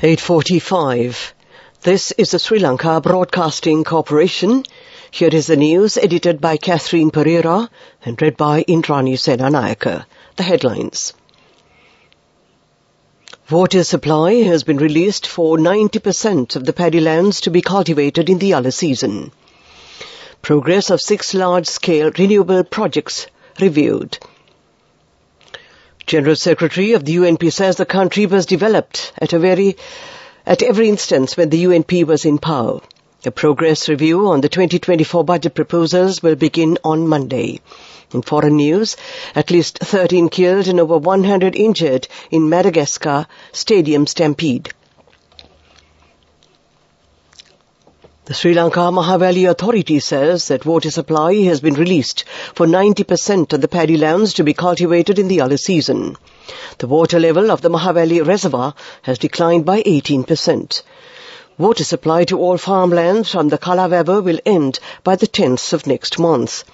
8:45. This is the Sri Lanka Broadcasting Corporation. Here is the news edited by Catherine Pereira and read by Indrani Senanayaka. The headlines. Water supply has been released for 90% of the paddy lands to be cultivated in the Yalla season. Progress of 6 large-scale renewable projects reviewed. General Secretary of the UNP says the country was developed at every instance when the UNP was in power. A progress review on the 2024 budget proposals will begin on Monday. In foreign news, at least 13 killed and over 100 injured in Madagascar stadium stampede. The Sri Lanka Mahavalley Authority says that water supply has been released for 90% of the paddy lands to be cultivated in the Yalla season. The water level of the Mahavalley Reservoir has declined by 18%. Water supply to all farmlands from the Kalavavu will end by the 10th of next month.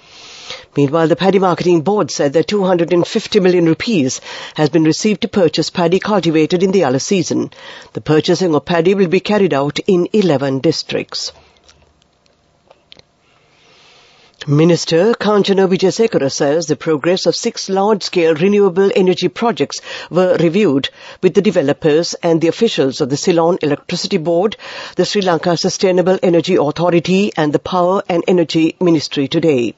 Meanwhile, the Paddy Marketing Board said that 250 million rupees has been received to purchase paddy cultivated in the Yalla season. The purchasing of paddy will be carried out in 11 districts. Minister Kanchana Wijayasekara says the progress of 6 large-scale renewable energy projects were reviewed with the developers and the officials of the Ceylon Electricity Board, the Sri Lanka Sustainable Energy Authority and the Power and Energy Ministry today.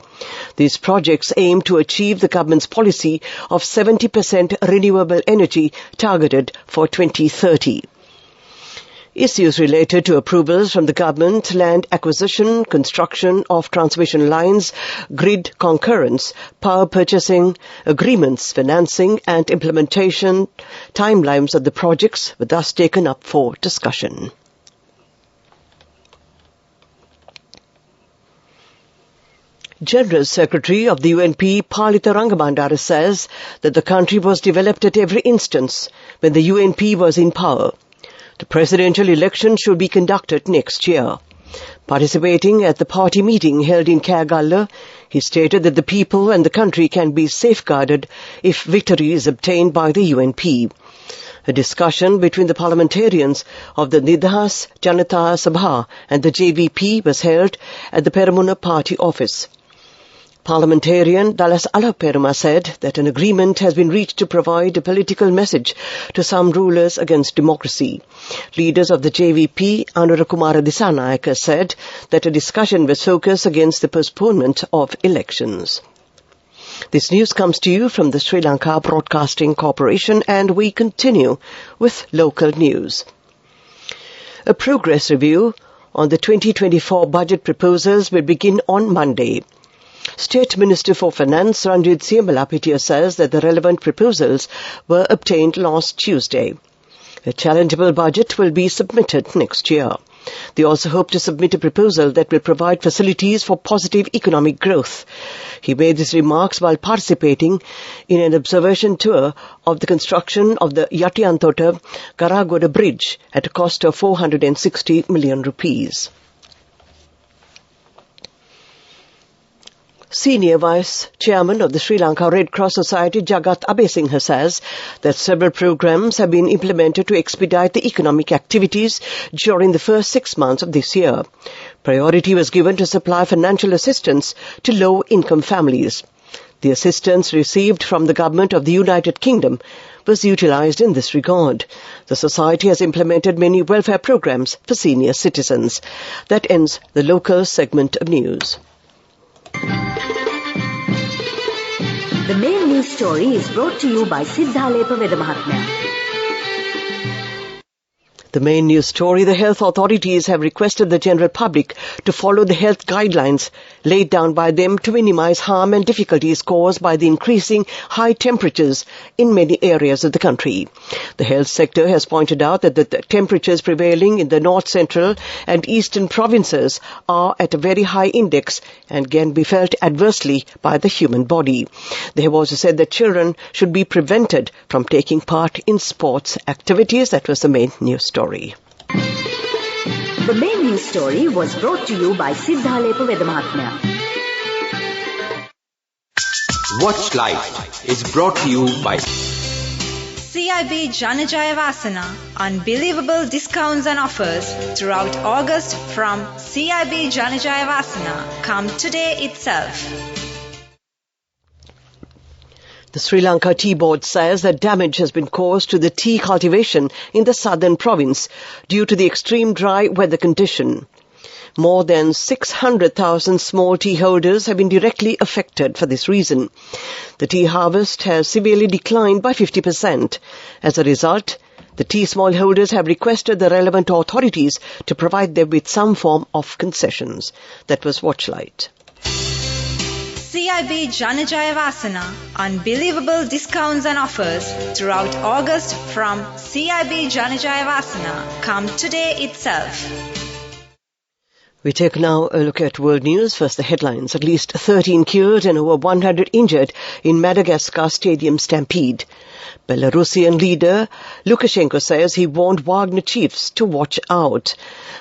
These projects aim to achieve the government's policy of 70% renewable energy targeted for 2030. Issues related to approvals from the government, land acquisition, construction of transmission lines, grid concurrence, power purchasing, agreements, financing and implementation timelines of the projects were thus taken up for discussion. General Secretary of the UNP, Palitha Rangamandara, says that the country was developed at every instance when the UNP was in power. The presidential election should be conducted next year. Participating at the party meeting held in Kagalla, he stated that the people and the country can be safeguarded if victory is obtained by the UNP. A discussion between the parliamentarians of the Nidhas Janata Sabha and the JVP was held at the Peramuna party office. Parliamentarian Dallas Alaperuma said that an agreement has been reached to provide a political message to some rulers against democracy. Leaders of the JVP, Anurakumara Disanayaka, said that a discussion was focused against the postponement of elections. This news comes to you from the Sri Lanka Broadcasting Corporation, and we continue with local news. A progress review on the 2024 budget proposals will begin on Monday. State Minister for Finance Ranjit Siamalapitiya says that the relevant proposals were obtained last Tuesday. A challengeable budget will be submitted next year. They also hope to submit a proposal that will provide facilities for positive economic growth. He made these remarks while participating in an observation tour of the construction of the Yatiyantota Karagoda Bridge at a cost of 460 million rupees. Senior Vice Chairman of the Sri Lanka Red Cross Society, Jagat Abesinghe, says that several programs have been implemented to expedite the economic activities during the first 6 months of this year. Priority was given to supply financial assistance to low-income families. The assistance received from the government of the United Kingdom was utilized in this regard. The Society has implemented many welfare programs for senior citizens. That ends the local segment of news. The main news story is brought to you by Siddhalepa Vedamahatmya. The main news story: the health authorities have requested the general public to follow the health guidelines laid down by them to minimize harm and difficulties caused by the increasing high temperatures in many areas of the country. The health sector has pointed out that the temperatures prevailing in the north central and eastern provinces are at a very high index and can be felt adversely by the human body. They have also said that children should be prevented from taking part in sports activities. That was the main news story. The main news story was brought to you by Siddhalepa Vedamahatmya. Watch Live is brought to you by CIB Janajaya Vasana. Unbelievable discounts and offers throughout August from CIB Janajaya Vasana. Come today itself. The Sri Lanka Tea Board says that damage has been caused to the tea cultivation in the southern province due to the extreme dry weather condition. More than 600,000 small tea holders have been directly affected for this reason. The tea harvest has severely declined by 50%. As a result, the tea smallholders have requested the relevant authorities to provide them with some form of concessions. That was Watchlight. CIB Janajaya Vasana. Unbelievable discounts and offers throughout August from CIB Janajaya Vasana. Come today itself. We take now a look at world news. First, the headlines. At least 13 killed and over 100 injured in Madagascar stadium stampede. Belarusian leader Lukashenko says he warned Wagner chiefs to watch out.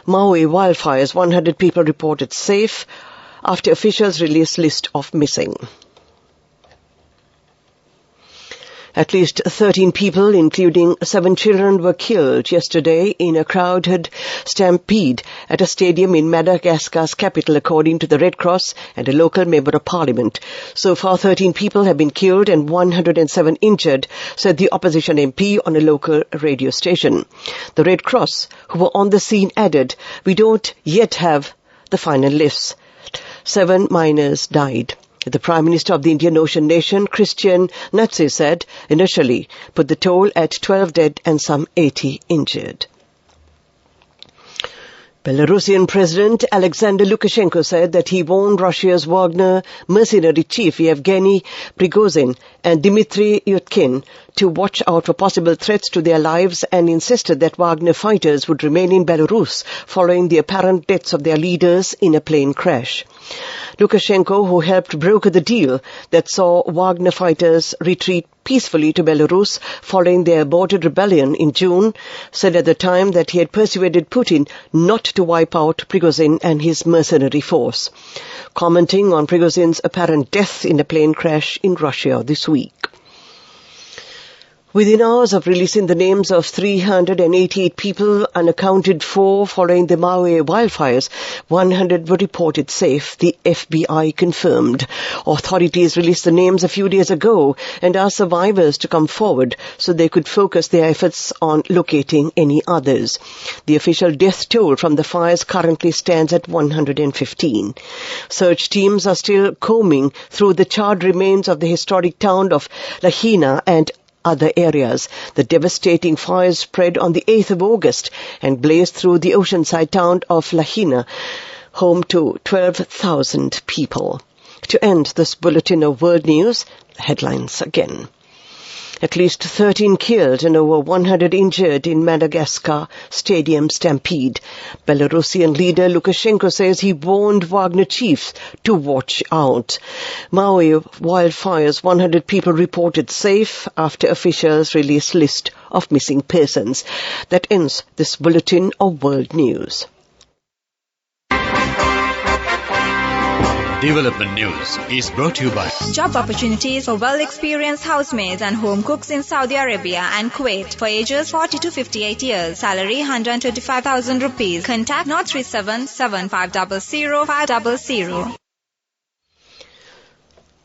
Maui wildfires, 100 people reported safe after officials release list of missing. At least 13 people, including 7 children, were killed yesterday in a crowded stampede at a stadium in Madagascar's capital, according to the Red Cross and a local member of parliament. So far, 13 people have been killed and 107 injured, said the opposition MP on a local radio station. The Red Cross, who were on the scene, added, "We don't yet have the final lists." 7 miners died. The Prime Minister of the Indian Ocean nation, Christian Natse, said initially put the toll at 12 dead and some 80 injured. Belarusian President Alexander Lukashenko said that he warned Russia's Wagner mercenary chief Yevgeny Prigozhin and Dmitry Yutkin to watch out for possible threats to their lives and insisted that Wagner fighters would remain in Belarus following the apparent deaths of their leaders in a plane crash. Lukashenko, who helped broker the deal that saw Wagner fighters retreat peacefully to Belarus following their aborted rebellion in June, said at the time that he had persuaded Putin not to wipe out Prigozhin and his mercenary force, commenting on Prigozhin's apparent death in a plane crash in Russia this week. Within hours of releasing the names of 388 people unaccounted for following the Maui wildfires, 100 were reported safe, the FBI confirmed. Authorities released the names a few days ago and asked survivors to come forward so they could focus their efforts on locating any others. The official death toll from the fires currently stands at 115. Search teams are still combing through the charred remains of the historic town of Lahaina and other areas. The devastating fires spread on the 8th of August and blazed through the oceanside town of Lahaina, home to 12,000 people. To end this bulletin of world news, headlines again. At least 13 killed and over 100 injured in Madagascar stadium stampede. Belarusian leader Lukashenko says he warned Wagner chiefs to watch out. Maui wildfires, 100 people reported safe after officials released list of missing persons. That ends this bulletin of world news. Development News is brought to you by Job opportunities for well-experienced housemaids and home cooks in Saudi Arabia and Kuwait for ages 40 to 58 years. Salary 125,000 rupees. Contact 037 7500 500.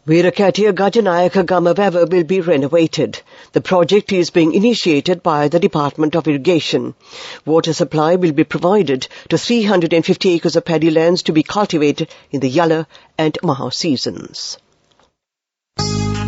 Veerakatiya Gajanayaka Gamaveva will be renovated. The project is being initiated by the Department of Irrigation. Water supply will be provided to 350 acres of paddy lands to be cultivated in the Yala and Maha seasons.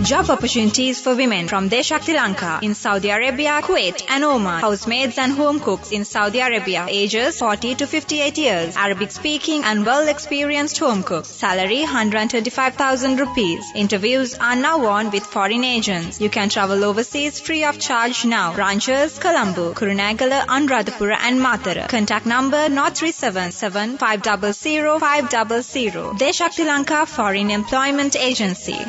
Job opportunities for women from Deshakti Lanka in Saudi Arabia, Kuwait and Oman. Housemaids and home cooks in Saudi Arabia, ages 40 to 58 years. Arabic speaking and well-experienced home cooks. Salary 125,000 rupees. Interviews are now on with foreign agents. You can travel overseas free of charge now. Branches Colombo, Kurunegala, Anuradhapura and Matara. Contact number 0377 500 500. Deshakti Lanka Foreign Employment Agency.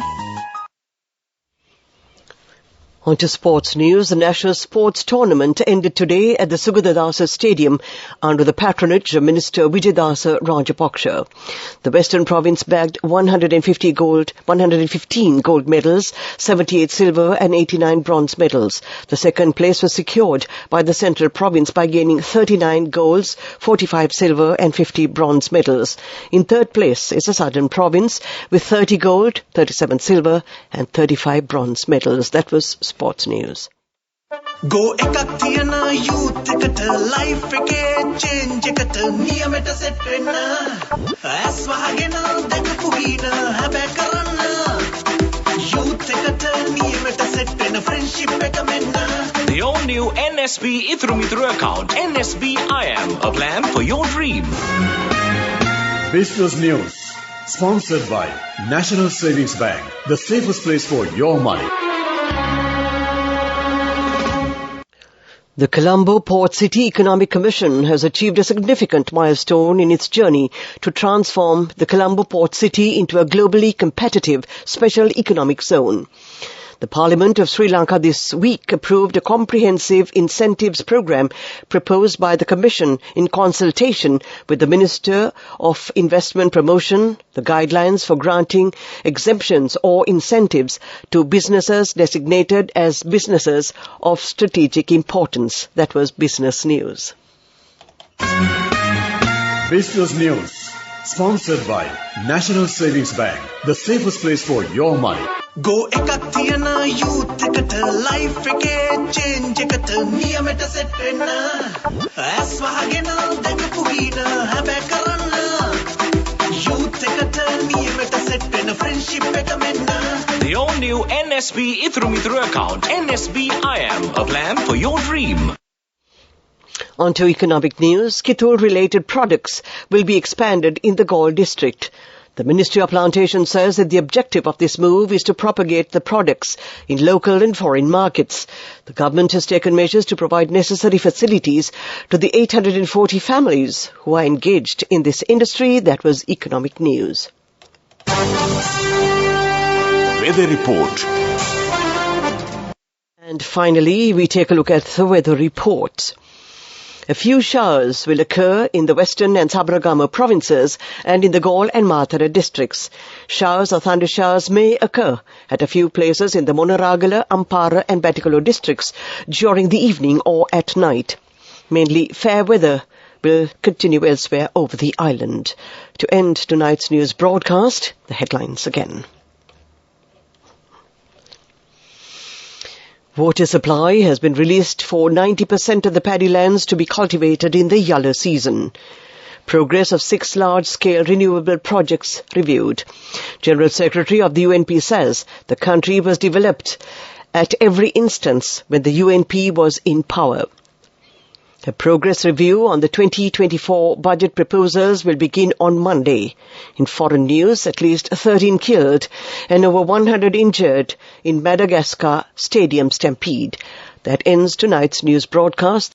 On to sports news. The National Sports Tournament ended today at the Sugadadasa Stadium under the patronage of Minister Vijayadasa Rajapaksa. The Western Province bagged 115 gold medals, 78 silver and 89 bronze medals. The second place was secured by the Central Province by gaining 39 golds, 45 silver and 50 bronze medals. In third place is the Southern Province with 30 gold, 37 silver and 35 bronze medals. That was sports news. Go ekak thiyana youth eකට life එකේ change එකට නියමෙට set වෙන්න ඇස් වහගෙන දැකපු හින හැබැ කරන්න youth එකට නියමෙට set වෙන්න friendship එක මෙන්න. The all new NSB Ithru account, NSB IM, a plan for your dream. Business News, sponsored by National Savings Bank, the safest place for your money. The Colombo Port City Economic Commission has achieved a significant milestone in its journey to transform the Colombo Port City into a globally competitive special economic zone. The Parliament of Sri Lanka this week approved a comprehensive incentives program proposed by the Commission in consultation with the Minister of Investment Promotion, the guidelines for granting exemptions or incentives to businesses designated as businesses of strategic importance. That was business news. Business News, sponsored by National Savings Bank, the safest place for your money. Go ekak thiyana youth එකට life එකේ change එකට නියමෙට set වෙන්න ඇස් වහගෙන දැකපු හින හැබැ කරන්න youth එකට නියමෙට set වෙන්න friendship එක මෙන්න. The all new NSB Ithru account, NSB IM, a plan for your dream. On to economic news. Kittul-related products will be expanded in the Galle district. The Ministry of Plantation says that the objective of this move is to propagate the products in local and foreign markets. The government has taken measures to provide necessary facilities to the 840 families who are engaged in this industry. That was economic news. Weather report. And finally, we take a look at the weather report. A few showers will occur in the western and Sabaragama provinces and in the Galle and Matara districts. Showers or thunder showers may occur at a few places in the Monaragala, Ampara and Batticaloa districts during the evening or at night. Mainly fair weather will continue elsewhere over the island. To end tonight's news broadcast, the headlines again. Water supply has been released for 90% of the paddy lands to be cultivated in the yellow season. Progress of 6 large-scale renewable projects reviewed. General Secretary of the UNP says the country was developed at every instance when the UNP was in power. A progress review on the 2024 budget proposals will begin on Monday. In foreign news, at least 13 killed and over 100 injured in Madagascar stadium stampede. That ends tonight's news broadcast.